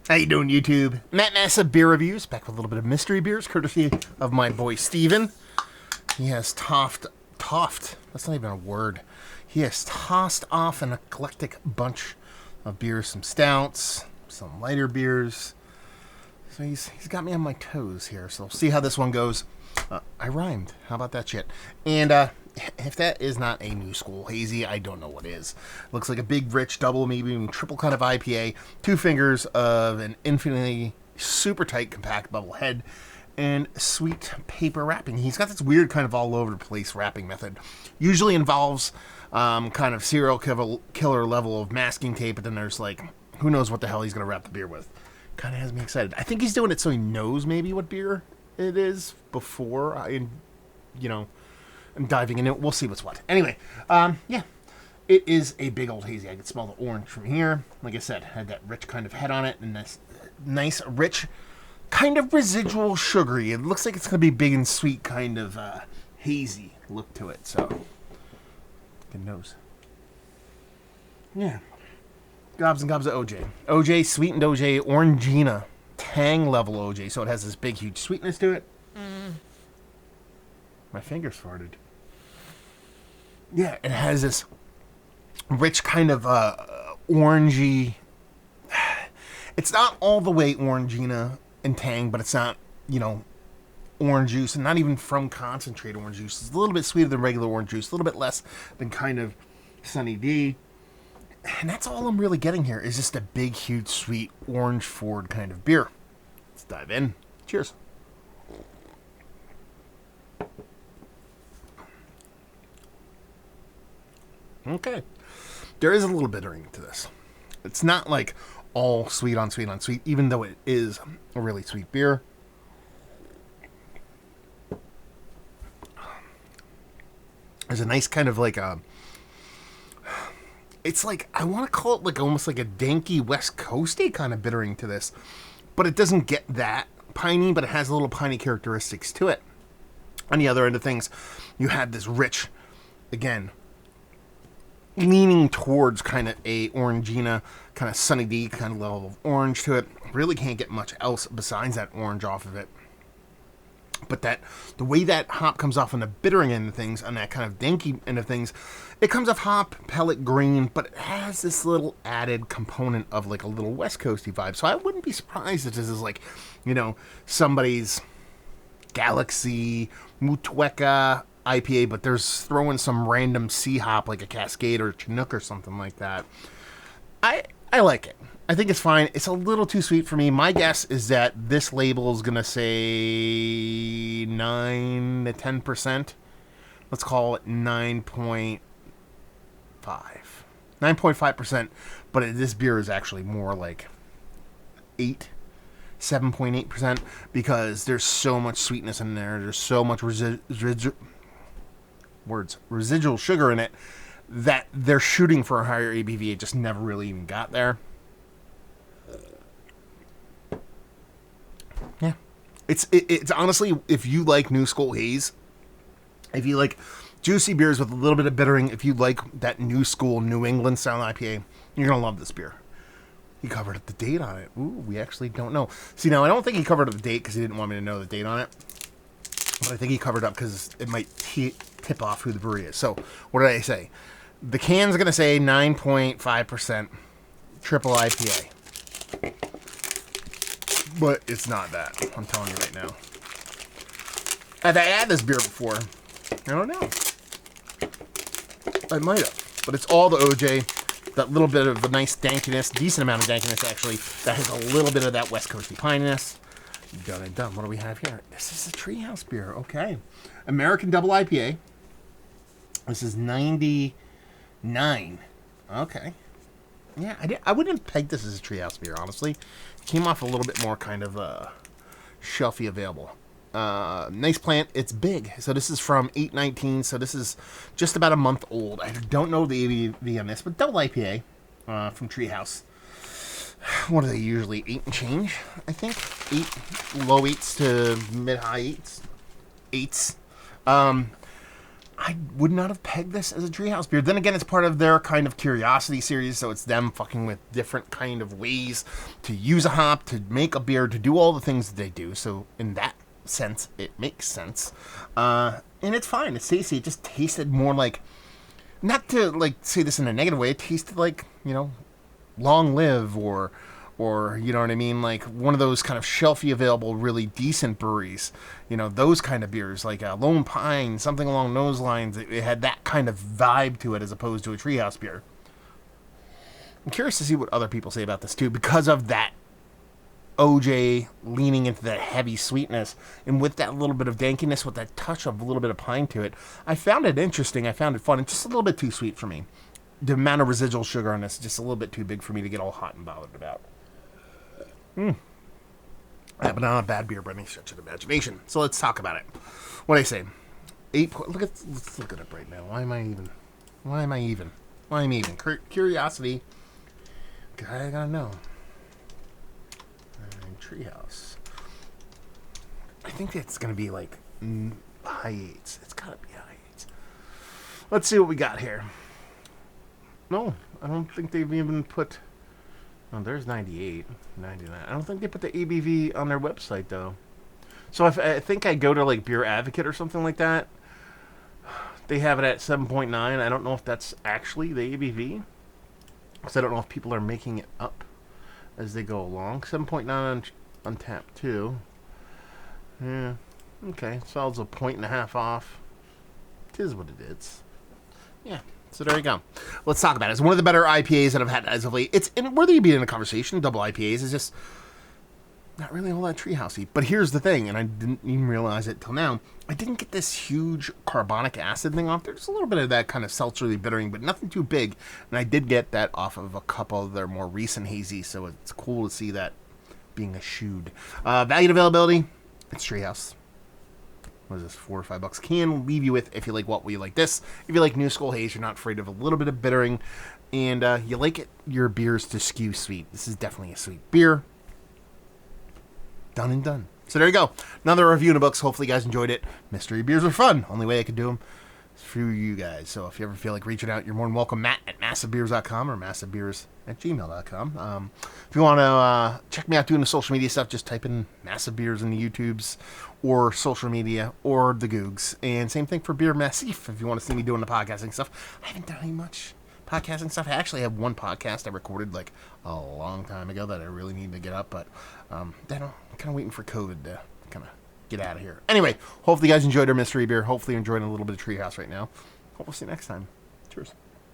How you doing, YouTube? Matt Massa Beer Reviews, back with a little bit of mystery beers, courtesy of my boy Steven. He has tossed, that's not even a word. He has tossed off an eclectic bunch of beers, some stouts, some lighter beers. So he's got me on my toes here, so we'll see how this one goes. I rhymed. How about that shit? And if that is not a new school hazy, I don't know what is. Looks like a big, rich, double, maybe even triple cut of IPA. 2 fingers of an infinitely super tight, compact bubble head. And sweet paper wrapping. He's got this weird kind of all over the place wrapping method. Usually involves kind of serial killer level of masking tape, but then there's like, who knows what the hell he's going to wrap the beer with. Kind of has me excited. I think he's doing it so he knows maybe what beer it is before I'm diving in it. We'll see what's what. Anyway, yeah. It is a big old hazy. I can smell the orange from here. Like I said, had that rich kind of head on it, and this nice, rich, kind of residual sugary. It looks like it's going to be big and sweet, kind of hazy look to it. So, good nose. Yeah. Gobs and gobs of OJ. OJ, sweetened OJ, Orangina, tang level OJ. So it has this big, huge sweetness to it. My fingers farted. Yeah, it has this rich kind of orangey. It's not all the way Orangina and tang, but it's not, orange juice, and not even from concentrated orange juice. It's a little bit sweeter than regular orange juice, a little bit less than kind of Sunny D. And that's all I'm really getting here, is just a big, huge, sweet, orange forward kind of beer. Let's dive in. Cheers. Okay. There is a little bittering to this. It's not like all sweet on sweet on sweet, even though it is a really sweet beer. There's a nice kind of like a... It's like, I want to call it like almost like a danky West Coasty kind of bittering to this. But it doesn't get that piney, but it has a little piney characteristics to it. On the other end of things, you have this rich, again, leaning towards kind of a Orangina, kind of Sunny D kind of level of orange to it. Really can't get much else besides that orange off of it. But the way that hop comes off on the bittering end of things, on that kind of danky end of things, it comes off hop, pellet green, but it has this little added component of like a little West Coasty vibe. So I wouldn't be surprised if this is like, somebody's Galaxy, Mutueka IPA, but there's throwing some random sea hop like a Cascade or a Chinook or something like that. I like it. I think it's fine. It's a little too sweet for me. My guess is that this label is going to say 9 to 10%. Let's call it 9.5. 9.5%. But this beer is actually more like 7.8%, because there's so much sweetness in there. There's so much residual sugar in it that they're shooting for a higher ABV. It just never really even got there. Yeah. It's honestly, if you like New School Haze, if you like juicy beers with a little bit of bittering, if you like that New School New England style IPA, you're going to love this beer. He covered up the date on it. Ooh, we actually don't know. See, now, I don't think he covered up the date because he didn't want me to know the date on it. But I think he covered up because it might tip off who the brewery is. So, what did I say? The can's going to say 9.5% triple IPA. But it's not that. I'm telling you right now. Have I had this beer before? I don't know. I might have. But it's all the OJ. That little bit of the nice dankiness. Decent amount of dankiness, actually. That has a little bit of that West Coasty pininess. Done and done. What do we have here? This is a Treehouse beer. Okay. American Double IPA. This is 99. Okay. Yeah, I wouldn't peg this as a Treehouse beer, honestly. It came off a little bit more kind of shelfy available. Nice plant. It's big. So this is from 819. So this is just about a month old. I don't know the ABV on this, but double IPA from Treehouse. What are they usually? 8 and change, I think. 8, low 8s to mid high 8s. 8s. I would not have pegged this as a Treehouse beer. Then again, it's part of their kind of curiosity series, so it's them fucking with different kind of ways to use a hop, to make a beer, to do all the things that they do. So in that sense, it makes sense. And it's fine. It's tasty. It just tasted more like, not to like say this in a negative way, it tasted like, Long Live or you know what I mean, like one of those kind of shelfy available, really decent breweries, those kind of beers, like Lone Pine, something along those lines. It had that kind of vibe to it as opposed to a Treehouse beer. I'm curious to see what other people say about this too, because of that OJ leaning into that heavy sweetness, and with that little bit of dankiness, with that touch of a little bit of pine to it. I found it interesting. I found it fun. It's just a little bit too sweet for me. The amount of residual sugar on this is just a little bit too big for me to get all hot and bothered about. But not a bad beer by any stretch of the imagination. So let's talk about it. What do I say? Let's look at it right now. Why am I even? Curiosity. I gotta know. Treehouse. I think it's gonna be like high eights. It's gotta be high eights. Let's see what we got here. No, I don't think they've even put... Oh, there's 98, 99. I don't think they put the ABV on their website, though. So if I think I go to, like, Beer Advocate or something like that, they have it at 7.9. I don't know if that's actually the ABV, because I don't know if people are making it up as they go along. 7.9 on Untapped, too. Yeah, okay. So it's a 1.5 off. Tis what it is. Yeah. So there you go. Let's talk about it. It's one of the better IPAs that I've had as of late. It's worthy of being in a conversation. Double IPAs is just not really all that treehousey. But here's the thing, and I didn't even realize it till now. I didn't get this huge carbonic acid thing off there. There's a little bit of that kind of seltzery bittering, but nothing too big. And I did get that off of a couple of their more recent hazy, so it's cool to see that being eschewed. Value and availability, it's Treehouse. What is this, $4 or $5 can leave you with if you like what we like this. If you like New School Haze, you're not afraid of a little bit of bittering, and you like your beers to skew sweet. This is definitely a sweet beer. Done and done. So there you go. Another review in the books. Hopefully you guys enjoyed it. Mystery beers are fun. Only way I could do them is through you guys. So if you ever feel like reaching out, you're more than welcome. Matt at massivebeers.com or massivebeers@gmail.com. If you want to check me out doing the social media stuff, just type in Massive Beers in the YouTubes or social media or the Googs. And same thing for Beer Massif if you want to see me doing the podcasting stuff. I haven't done any much podcasting stuff. I actually have one podcast I recorded like a long time ago that I really need to get up, but then I'm kind of waiting for COVID to kind of get out of here. Anyway, hopefully you guys enjoyed our mystery beer. Hopefully you're enjoying a little bit of Treehouse right now. Hope we'll see you next time. Cheers.